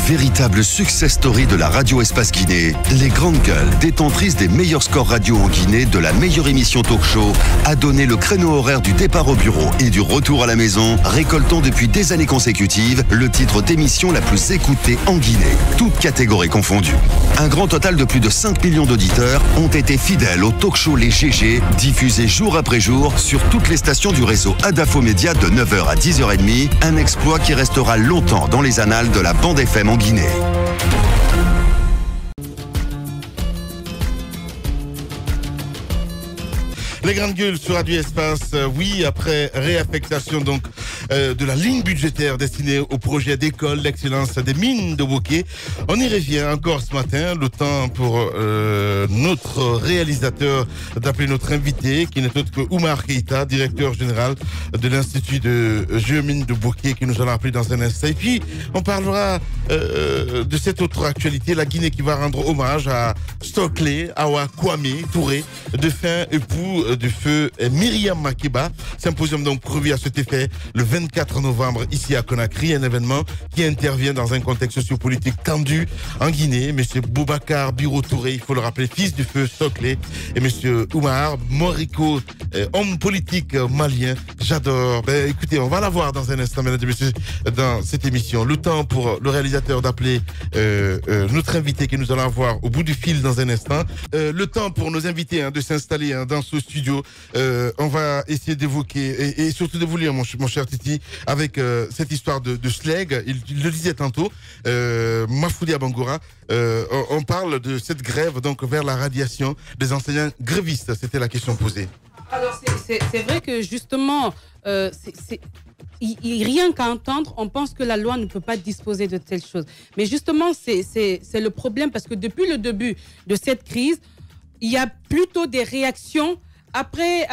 Véritable success story de la radio Espace Guinée, les Grandes Gueules, détentrices des meilleurs scores radio en Guinée, de la meilleure émission talk show, a donné le créneau horaire du départ au bureau et du retour à la maison, récoltant depuis des années consécutives le titre d'émission la plus écoutée en Guinée, toutes catégories confondues. Un grand total de plus de 5 millions d'auditeurs ont été fidèles au talk show Les GG, diffusé jour après jour sur toutes les stations du réseau Adafo Média de 9h à 10h30, un exploit qui restera longtemps dans les annales de la bande FM en Guinée. Les Grandes Gueules sur Radio Espace, oui, après réaffectation donc de la ligne budgétaire destinée au projet d'école d'excellence des mines de Bouquet. On y revient encore ce matin, le temps pour notre réalisateur d'appeler notre invité, qui n'est autre que Oumar Keïta, directeur général de l'Institut de géomine de Bouquet, que nous allons appeler dans un instant. Et puis, on parlera de cette autre actualité, la Guinée qui va rendre hommage à Stokely Awa Kwame Touré, défunt époux du feu Myriam Makeba. Symposium donc prévu à cet effet le 24 novembre ici à Conakry, un événement qui intervient dans un contexte sociopolitique tendu en Guinée. Monsieur Boubacar Biro Touré, il faut le rappeler, fils du feu Stokely, et monsieur Oumar Moriko, homme politique malien. J'adore. Écoutez, on va la voir dans un instant, mesdames et messieurs, dans cette émission. Le temps pour le réalisateur d'appeler notre invité que nous allons avoir au bout du fil dans un instant. Le temps pour nos invités de s'installer dans ce studio. On va essayer d'évoquer et surtout de vous lire, mon cher Titi, avec cette histoire de SLEG. Il le disait tantôt, Mafoudi Abangoura. On parle de cette grève donc vers la radiation des enseignants grévistes. C'était la question posée. Alors c'est vrai que justement, rien qu'à entendre, on pense que la loi ne peut pas disposer de telles choses. Mais justement, c'est le problème parce que depuis le début de cette crise, il y a plutôt des réactions après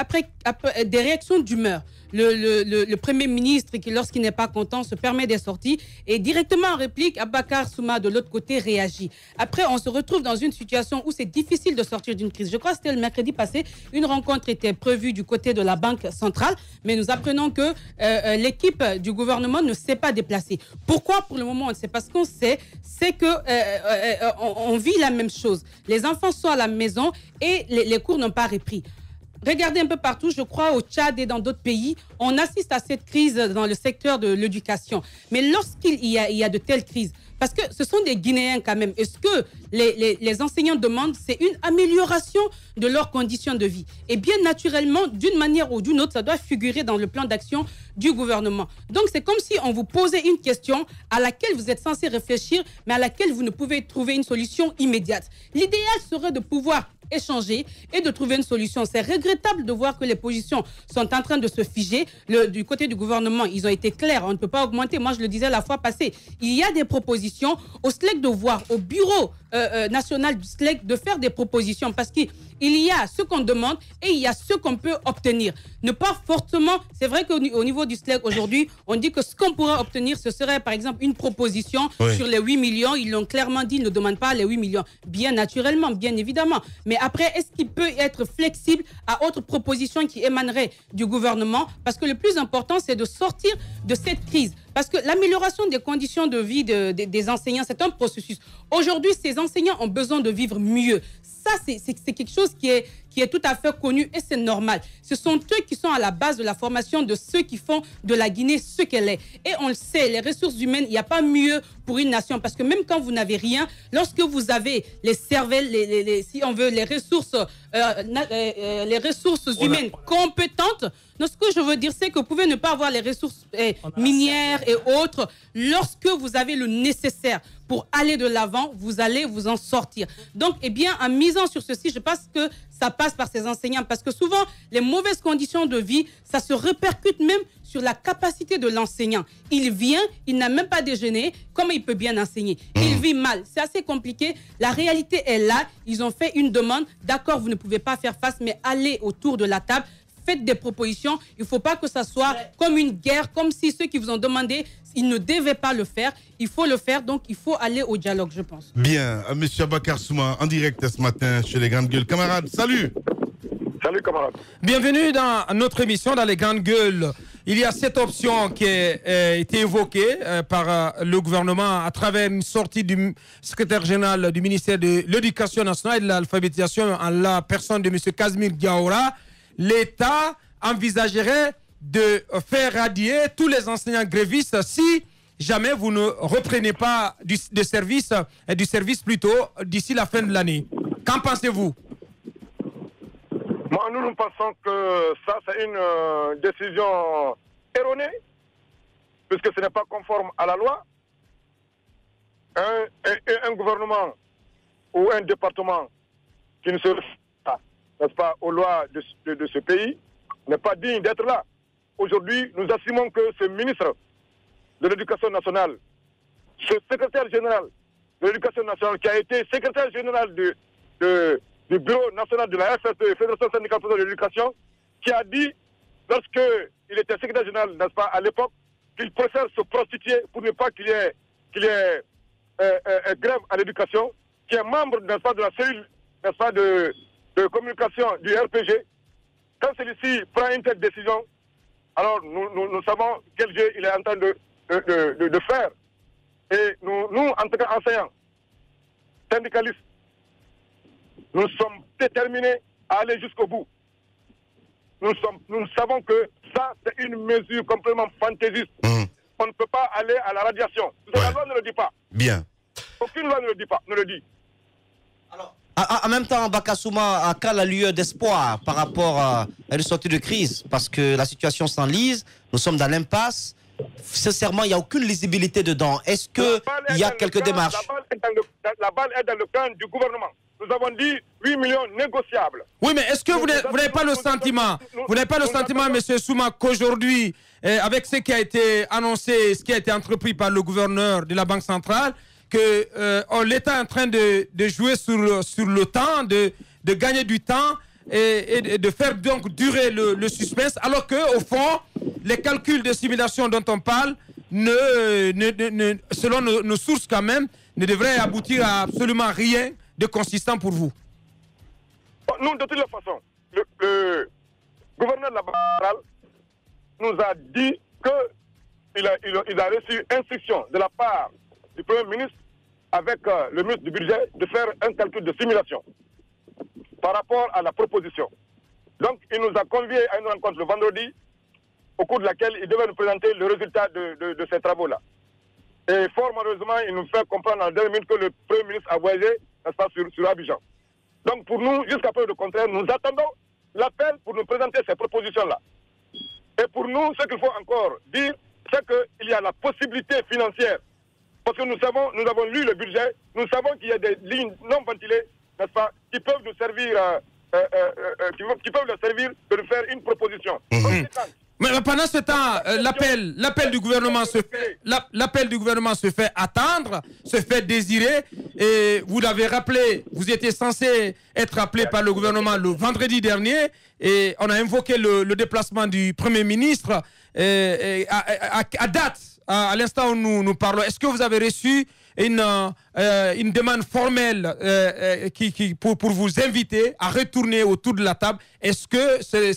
des réactions d'humeur. Le Premier ministre, qui lorsqu'il n'est pas content, se permet des sorties et directement en réplique, Abakar Souma de l'autre côté réagit. Après, on se retrouve dans une situation où c'est difficile de sortir d'une crise. Je crois que c'était le mercredi passé, une rencontre était prévue du côté de la Banque centrale, mais nous apprenons que l'équipe du gouvernement ne s'est pas déplacée. Pourquoi pour le moment on ne sait pas? Ce qu'on sait, c'est que on vit la même chose. Les enfants sont à la maison et les cours n'ont pas repris. Regardez un peu partout, je crois au Tchad et dans d'autres pays, on assiste à cette crise dans le secteur de l'éducation. Mais lorsqu'il y a de telles crises, parce que ce sont des Guinéens quand même, est-ce que les enseignants demandent, c'est une amélioration de leurs conditions de vie. Et bien naturellement, d'une manière ou d'une autre, ça doit figurer dans le plan d'action du gouvernement. Donc c'est comme si on vous posait une question à laquelle vous êtes censé réfléchir, mais à laquelle vous ne pouvez trouver une solution immédiate. L'idéal serait de pouvoir échanger et de trouver une solution. C'est regrettable de voir que les positions sont en train de se figer. Du côté du gouvernement, ils ont été clairs, on ne peut pas augmenter. Moi, je le disais la fois passée, il y a des propositions au SLEG de voir, au bureau national du SLEG de faire des propositions parce qu'il y a ce qu'on demande et il y a ce qu'on peut obtenir. Ne pas fortement, c'est vrai qu'au niveau du SLEG aujourd'hui, on dit que ce qu'on pourrait obtenir, ce serait par exemple une proposition sur les 8 millions. Ils l'ont clairement dit, ils ne demandent pas les 8 millions. Bien naturellement, bien évidemment. Mais après, est-ce qu'il peut être flexible à autres propositions qui émaneraient du gouvernement? Parce que le plus important, c'est de sortir de cette crise. Parce que l'amélioration des conditions de vie des enseignants, c'est un processus. Aujourd'hui, ces enseignants ont besoin de vivre mieux. Ça, c'est quelque chose qui est tout à fait connu et c'est normal. Ce sont eux qui sont à la base de la formation de ceux qui font de la Guinée ce qu'elle est. Et on le sait, les ressources humaines, il n'y a pas mieux pour une nation. Parce que même quand vous n'avez rien, lorsque vous avez les cervelles, si on veut, les ressources humaines compétentes, donc ce que je veux dire, c'est que vous pouvez ne pas avoir les ressources minières et autres. Lorsque vous avez le nécessaire pour aller de l'avant, vous allez vous en sortir. Donc, eh bien, en misant sur ceci, je pense que ça passe par ces enseignants. Parce que souvent, les mauvaises conditions de vie, ça se répercute même sur la capacité de l'enseignant. Il vient, il n'a même pas déjeuné, comment il peut bien enseigner? Il vit mal, c'est assez compliqué. La réalité est là, ils ont fait une demande. D'accord, vous ne pouvez pas faire face, mais allez autour de la table. Faites des propositions. Il ne faut pas que ça soit comme une guerre, comme si ceux qui vous ont demandé, ils ne devaient pas le faire. Il faut le faire, donc il faut aller au dialogue, je pense. Bien, monsieur Abakar Souma, en direct ce matin chez les Grandes Gueules. Camarades, salut. Salut camarades. Bienvenue dans notre émission dans les Grandes Gueules. il y a cette option qui a été évoquée par le gouvernement à travers une sortie du secrétaire général du ministère de l'Éducation nationale et de l'alphabétisation en la personne de M. Casimir Diawara. L'État envisagerait de faire radier tous les enseignants grévistes si jamais vous ne reprenez pas du service plutôt d'ici la fin de l'année. Qu'en pensez-vous? Moi, nous pensons que ça, c'est une décision erronée, puisque ce n'est pas conforme à la loi. Un gouvernement ou un département qui ne se respecte pas, n'est-ce pas, aux lois de ce pays, n'est pas digne d'être là. Aujourd'hui, nous assumons que ce ministre de l'Éducation nationale, ce secrétaire général de l'Éducation nationale, qui a été secrétaire général du Bureau national de la FSE, Fédération syndicale de l'éducation, qui a dit, lorsqu'il était secrétaire général, n'est-ce pas, à l'époque, qu'il préfère se prostituer pour ne pas qu'il y ait grève à l'éducation, qui est membre, n'est-ce pas, de la cellule, n'est-ce pas, de communication du RPG. Quand celui-ci prend une telle décision, alors nous savons quel jeu il est en train de faire. Et nous, en tant qu'enseignants, syndicalistes, nous sommes déterminés à aller jusqu'au bout. Nous savons que ça, c'est une mesure complètement fantaisiste. On ne peut pas aller à la radiation. La loi ne le dit pas. Bien. Aucune loi ne le dit pas, ne le dit. Alors, en même temps, Bakassouma, à quelle lueur d'espoir par rapport à une sortie de crise? Parce que la situation s'enlise, nous sommes dans l'impasse. Sincèrement, il n'y a aucune lisibilité dedans. Est-ce qu'il y a quelques démarches? La balle est dans le camp du gouvernement. Nous avons dit 8 millions négociables. Oui, mais est-ce que vous n'avez pas le sentiment, M. Souma, qu'aujourd'hui, avec ce qui a été annoncé, ce qui a été entrepris par le gouverneur de la Banque centrale, que l'État est en train de jouer sur le temps, de gagner du temps et de faire donc durer le suspense, alors qu'au fond, les calculs de simulation dont on parle, selon nos sources quand même, ne devraient aboutir à absolument rien de consistant pour vous. Nous, de toutes les façons, le gouverneur de la Banque centrale nous a dit qu'il a reçu instruction de la part du Premier ministre avec le ministre du Budget de faire un calcul de simulation par rapport à la proposition. Donc, il nous a conviés à une rencontre le vendredi, au cours de laquelle il devait nous présenter le résultat de ces travaux-là. Et fort malheureusement, il nous fait comprendre en 2 minutes que le Premier ministre a voyagé, n'est-ce pas, sur Abidjan. Donc pour nous, jusqu'à preuve de contraire, nous attendons l'appel pour nous présenter ces propositions-là. Et pour nous, ce qu'il faut encore dire, c'est qu'il y a la possibilité financière. Parce que nous avons lu le budget, nous savons qu'il y a des lignes non ventilées, n'est-ce pas, qui peuvent nous servir, qui peuvent leur servir de nous faire une proposition. Mais pendant ce temps, l'appel du gouvernement se fait attendre, se fait désirer. Et vous l'avez rappelé, vous étiez censé être appelé par le gouvernement le vendredi dernier. Et on a invoqué le déplacement du Premier ministre. À date, à l'instant où nous parlons, est-ce que vous avez reçu une demande formelle pour vous inviter à retourner autour de la table? Est-ce que cela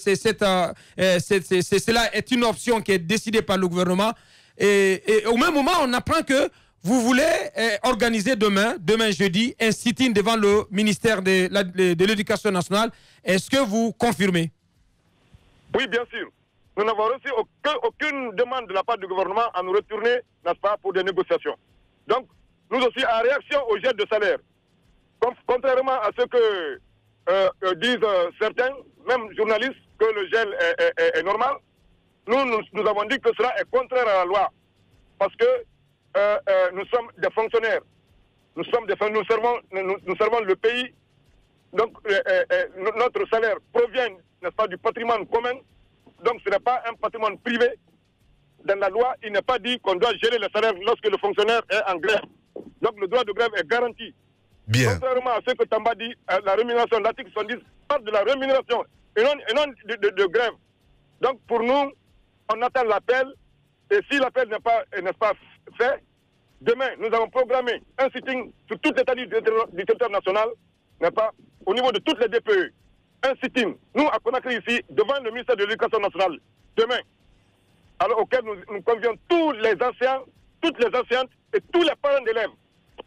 est une option qui est décidée par le gouvernement? Et au même moment, on apprend que vous voulez organiser demain jeudi, un sit-in devant le ministère de l'Éducation nationale. Est-ce que vous confirmez? Oui, bien sûr. Nous n'avons reçu aucune demande de la part du gouvernement à nous retourner, n'est-ce pas, pour des négociations. Donc, nous aussi, en réaction au gel de salaire, contrairement à ce que disent certains, même journalistes, que le gel est normal, nous avons dit que cela est contraire à la loi. Parce que nous sommes des fonctionnaires. Nous servons le pays. Donc, notre salaire provient, n'est-ce pas, du patrimoine commun. Donc, ce n'est pas un patrimoine privé. Dans la loi, il n'est pas dit qu'on doit gérer le salaire lorsque le fonctionnaire est en grève. Donc, le droit de grève est garanti. Bien. Contrairement à ce que Tamba dit, la rémunération, l'article 70 parle de la rémunération et non de grève. Donc, pour nous, on attend l'appel. Et si l'appel n'est pas fait, demain, nous avons programmé un sitting sur toute l'état du territoire national, n'est-ce pas, au niveau de toutes les DPE. Un sitting, nous, à Conakry, ici, devant le ministère de l'Éducation nationale, demain. alors auquel nous convions tous les anciens, toutes les anciennes et tous les parents d'élèves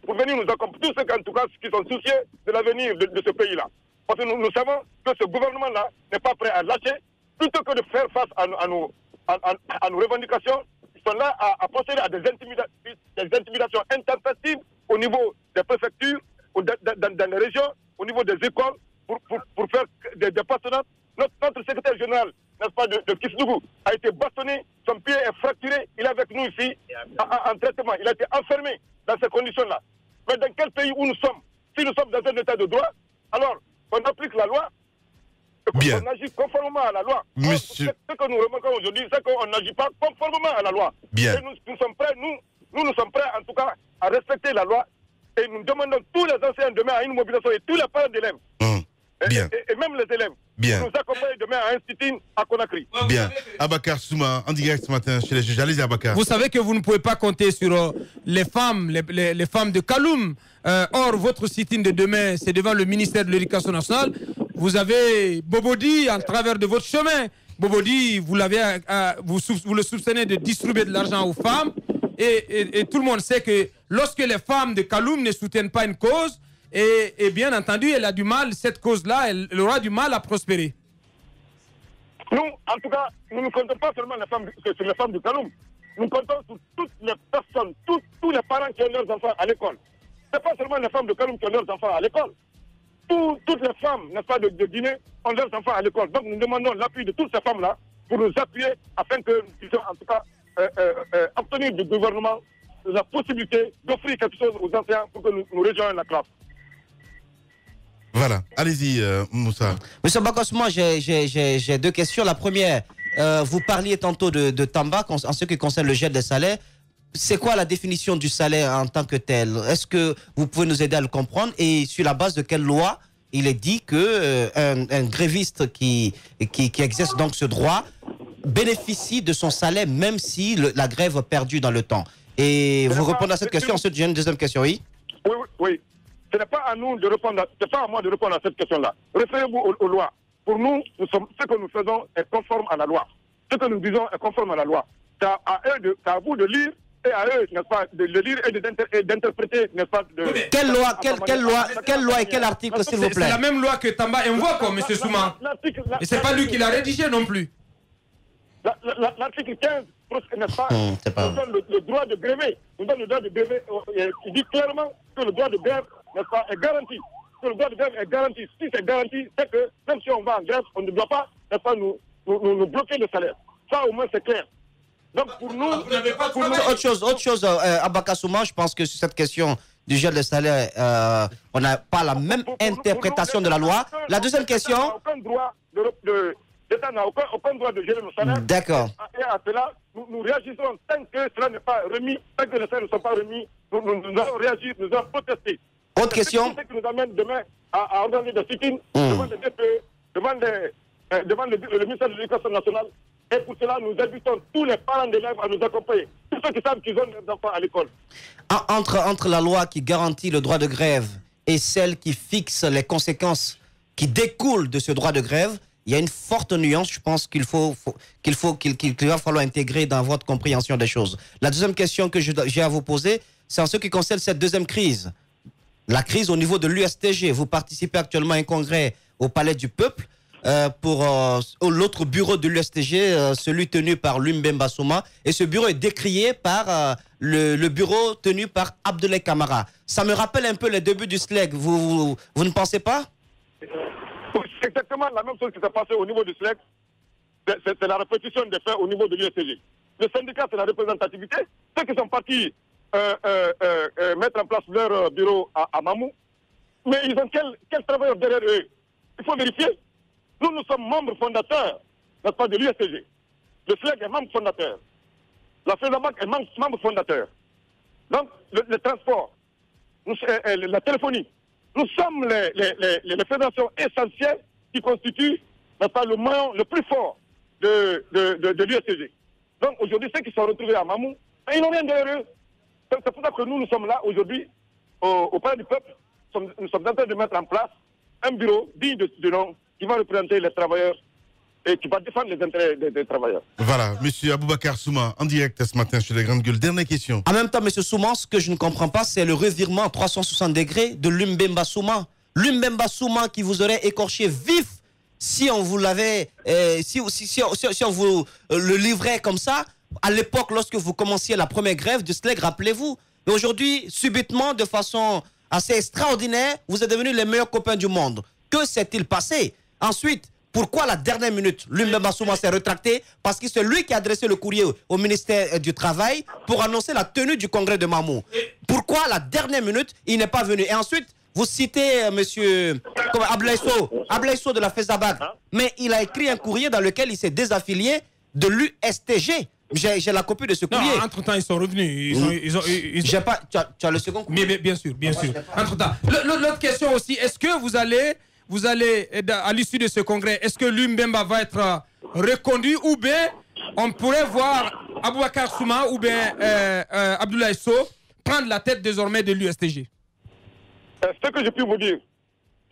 pour venir nous accompagner, tous ceux en tout cas qui sont soucieux de l'avenir de ce pays-là. Parce que nous savons que ce gouvernement-là n'est pas prêt à lâcher, plutôt que de faire face à nos revendications. Ils sont là à procéder à des intimidations intempestives au niveau des préfectures, dans les régions, au niveau des écoles, pour faire des partenaires. Notre secrétaire général, n'est-ce pas, de Kisdougou, a été bâtonné, son pied est fracturé, il est avec nous ici en traitement. Il a été enfermé dans ces conditions-là. Mais dans quel pays où nous sommes? Si nous sommes dans un état de droit, alors on applique la loi, Bien. on agit conformément à la loi. Monsieur... Ce que nous remarquons aujourd'hui, c'est qu'on n'agit pas conformément à la loi. Bien. Et nous sommes prêts, nous sommes prêts en tout cas à respecter la loi. Et nous demandons tous les enseignants demain à une mobilisation et tous les parents d'élèves. Bien. Et même les élèves. Bien. Nous accompagnons demain à un sit-in à Conakry. Bien. Abakar Souma, en direct ce matin chez les juges. Allez-y, Abakar. Vous savez que vous ne pouvez pas compter sur les femmes, les femmes de Kaloum. Or, votre sit-in de demain, c'est devant le ministère de l'Éducation nationale. Vous avez Bobodi en travers de votre chemin. Bobodi, vous le soupçonnez de distribuer de l'argent aux femmes. Et tout le monde sait que lorsque les femmes de Kaloum ne soutiennent pas une cause, et bien entendu, elle a du mal, cette cause-là, elle aura du mal à prospérer. Nous, en tout cas, nous ne comptons pas seulement sur les femmes du Kaloum. Nous comptons sur toutes les personnes, tous les parents qui ont leurs enfants à l'école. Ce n'est pas seulement les femmes de Kaloum qui ont leurs enfants à l'école. Toutes les femmes, n'est-ce pas, de Guinée ont leurs enfants à l'école. Donc nous demandons l'appui de toutes ces femmes-là pour nous appuyer afin que nous puissions en tout cas obtenir du gouvernement la possibilité d'offrir quelque chose aux enseignants pour que nous rejoignions la classe. Voilà, allez-y, Moussa. Monsieur Bakos, moi j'ai deux questions. La première, vous parliez tantôt de Tamba en ce qui concerne le gel des salaires. C'est quoi la définition du salaire en tant que tel? Est-ce que vous pouvez nous aider à le comprendre? Et sur la base de quelle loi il est dit que un gréviste qui exerce donc ce droit bénéficie de son salaire même si la grève a perdu dans le temps? Et vous répondez à cette question. Ensuite, j'ai une deuxième question, oui? Oui. Ce n'est pas à nous de répondre, c'est pas à moi de répondre à cette question-là. Référez-vous aux lois. Pour nous, ce que nous faisons est conforme à la loi. Ce que nous disons est conforme à la loi. C'est à vous de lire et à eux, n'est-ce pas, de le lire et d'interpréter, n'est-ce pas, Quelle loi et quel article, s'il vous plaît? C'est la même loi que Tamba invoque, M. Souma. Et c'est pas lui qui l'a rédigé non plus. L'article 15, n'est-ce pas, nous donne le droit de gréver. Nous donne le droit de gréver. Il dit clairement que le droit de grève, n'est-ce pas, est garanti. Que le droit de grève est garanti. Si c'est garanti, c'est que même si on va en grève, on ne doit pas, n'est-ce pas, nous bloquer le salaire. Ça, au moins, c'est clair. Donc, pour nous, vous n'avez pas autre chose, Abakar Souma, je pense que sur cette question du gel de salaire, on n'a pas la même interprétation de la loi. La deuxième question. L'État n'a aucun droit de gérer nos salaires. D'accord. Et à cela, nous réagissons tant que cela n'est pas remis, tant que les salaires ne sont pas remis, nous allons réagir, nous allons protester. Autre question. C'est ce qui nous amène demain à organiser des sit-ins devant les DPE, devant le ministère de l'Éducation nationale. Et pour cela, nous invitons tous les parents d'élèves à nous accompagner. Tous ceux qui savent qu'ils ont leurs enfants à l'école. Entre la loi qui garantit le droit de grève et celle qui fixe les conséquences qui découlent de ce droit de grève, il y a une forte nuance, je pense qu'il va falloir intégrer dans votre compréhension des choses. La deuxième question que j'ai à vous poser, c'est en ce qui concerne cette deuxième crise. La crise au niveau de l'USTG. Vous participez actuellement à un congrès au Palais du Peuple pour l'autre bureau de l'USTG, celui tenu par Lumbemba Souma. Et ce bureau est décrié par le bureau tenu par Abdoulaye Camara. Ça me rappelle un peu les débuts du SLEG. Vous ne pensez pas? C'est exactement la même chose qui s'est passée au niveau du SLEG. C'est la répétition des faits au niveau de l'USTG. Le syndicat, c'est la représentativité. Ceux qui sont partis mettre en place leur bureau à Mamou, mais ils ont quel travailleur derrière eux? Il faut vérifier. Nous sommes membres fondateurs, n'est-ce pas, de l'USTG. Le SLEG est membre fondateur. La FENAMAC est membre fondateur. Donc, le transport, la téléphonie, nous sommes les fédérations essentielles qui constituent, n'est-ce pas, le maillon le plus fort de l'USTG. Donc, aujourd'hui, ceux qui sont retrouvés à Mamou, ils n'ont rien derrière eux. Donc, c'est pour ça que nous sommes là aujourd'hui, au Palais du Peuple. Nous sommes en train de mettre en place un bureau digne de nom qui va représenter les travailleurs et qui va défendre les intérêts des travailleurs. Voilà, monsieur Aboubacar Souma, en direct ce matin chez les Grandes Gueules. Dernière question. En même temps, monsieur Souma, ce que je ne comprends pas, c'est le revirement à 360 degrés de Lumbemba Souma. Lumbemba Souma qui vous aurait écorché vif si on vous l'avait, si on vous le livrait comme ça, à l'époque, lorsque vous commenciez la première grève du SLEG, rappelez-vous. Et aujourd'hui, subitement, de façon assez extraordinaire, vous êtes devenus les meilleurs copains du monde. Que s'est-il passé? Ensuite, pourquoi la dernière minute, Lumbemba Souma s'est rétracté? Parce que c'est lui qui a adressé le courrier au ministère du Travail pour annoncer la tenue du congrès de Mamou. Pourquoi la dernière minute, il n'est pas venu? Et ensuite, vous citez monsieur Ablaïso de la FESABAC, mais il a écrit un courrier dans lequel il s'est désaffilié de l'USTG. J'ai la copie de ce courrier. Non, entre-temps, ils sont revenus. J'ai pas, tu as le second courrier? Mais bien sûr, bien sûr. Entre-temps. L'autre question aussi, est-ce que vous allez, à l'issue de ce congrès, est-ce que Lumbemba va être reconduit ou bien on pourrait voir Aboubacar Souma ou bien Abdoulaye Sow prendre la tête désormais de l'USTG? Ce que je peux vous dire,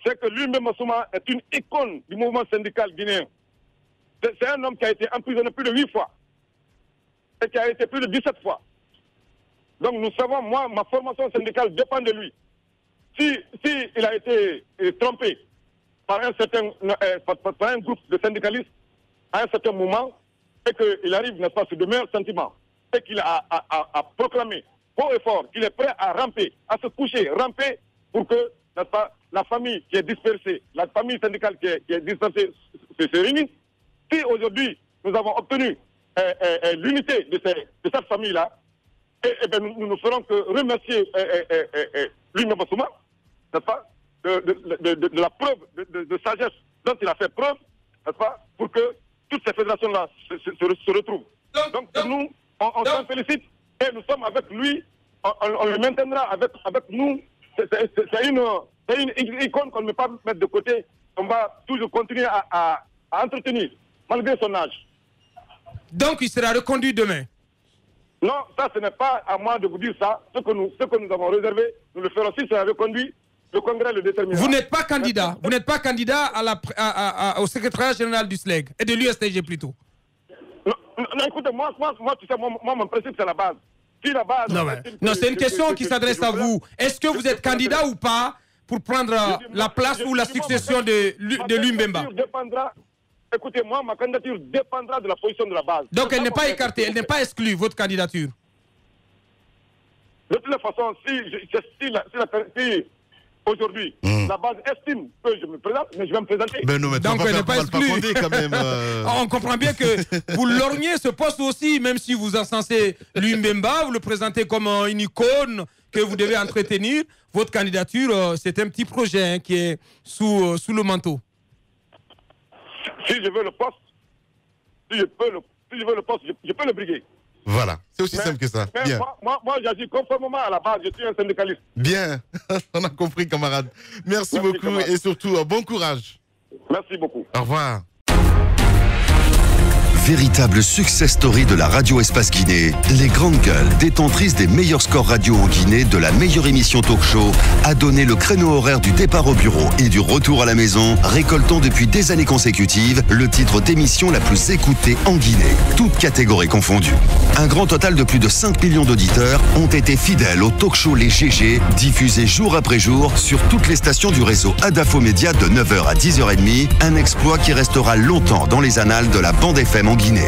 c'est que Lumbemba Souma est une icône du mouvement syndical guinéen. C'est un homme qui a été emprisonné plus de 8 fois et qui a été plus de 17 fois. Donc nous savons, moi, ma formation syndicale dépend de lui. Si il a été trompé par un groupe de syndicalistes à un certain moment et qu'il arrive, n'est-ce pas, sur de meilleurs sentiments et qu'il a proclamé haut et fort qu'il est prêt à ramper, à se coucher, ramper pour que, n'est-ce pas, la famille qui est dispersée, la famille syndicale qui est dispersée se réunisse. Si aujourd'hui nous avons obtenu l'unité de cette famille-là, nous ne ferons que remercier Lumbemba Souma, n'est-ce pas, de la preuve de sagesse dont il a fait preuve, n'est-ce pas, pour que toutes ces fédérations-là se retrouvent. Donc nous, on s'en félicite et nous sommes avec lui, on le maintiendra avec nous. C'est une icône qu'on ne peut pas mettre de côté. On va toujours continuer à entretenir, malgré son âge. Donc il sera reconduit demain? Non, ça ce n'est pas à moi de vous dire ça. Ce que nous avons réservé, nous le ferons. Si c'est reconduit, le Congrès le déterminera. Vous n'êtes pas candidat. Vous n'êtes pas candidat au secrétariat général du SLEG et de l'USTG plutôt. Non, écoutez, moi, tu sais, mon principe c'est la base. Si la base. Non, c'est une question qui s'adresse à vous. Est-ce que vous êtes candidat ou pas pour prendre la place ou la succession de Lumbemba? Écoutez, moi, ma candidature dépendra de la position de la base. Donc elle n'est pas écartée, elle n'est pas exclue, votre candidature? De toute façon, si aujourd'hui, la base estime que je me présente, mais je vais me présenter. Ben non, mais donc elle n'est pas exclue. Quand même, On comprend bien que vous lorgnez ce poste aussi, même si vous encensez Lumbemba, vous le présentez comme une icône que vous devez entretenir. Votre candidature, c'est un petit projet qui est sous le manteau. Si je veux le poste, je peux le briguer. Voilà, c'est aussi simple que ça. Bien. Moi j'agis conformément à la base, je suis un syndicaliste. Bien, on a compris, camarade. Merci beaucoup camarade. Et surtout, bon courage. Merci beaucoup. Au revoir. Véritable success story de la radio Espace Guinée, les Grandes Gueules, détentrices des meilleurs scores radio en Guinée, de la meilleure émission talk show, a donné le créneau horaire du départ au bureau et du retour à la maison, récoltant depuis des années consécutives le titre d'émission la plus écoutée en Guinée, toutes catégories confondues. Un grand total de plus de 5 millions d'auditeurs ont été fidèles au talk show Les GG, diffusé jour après jour sur toutes les stations du réseau Adafo Média de 9h à 10h30, un exploit qui restera longtemps dans les annales de la bande FM en Guinée.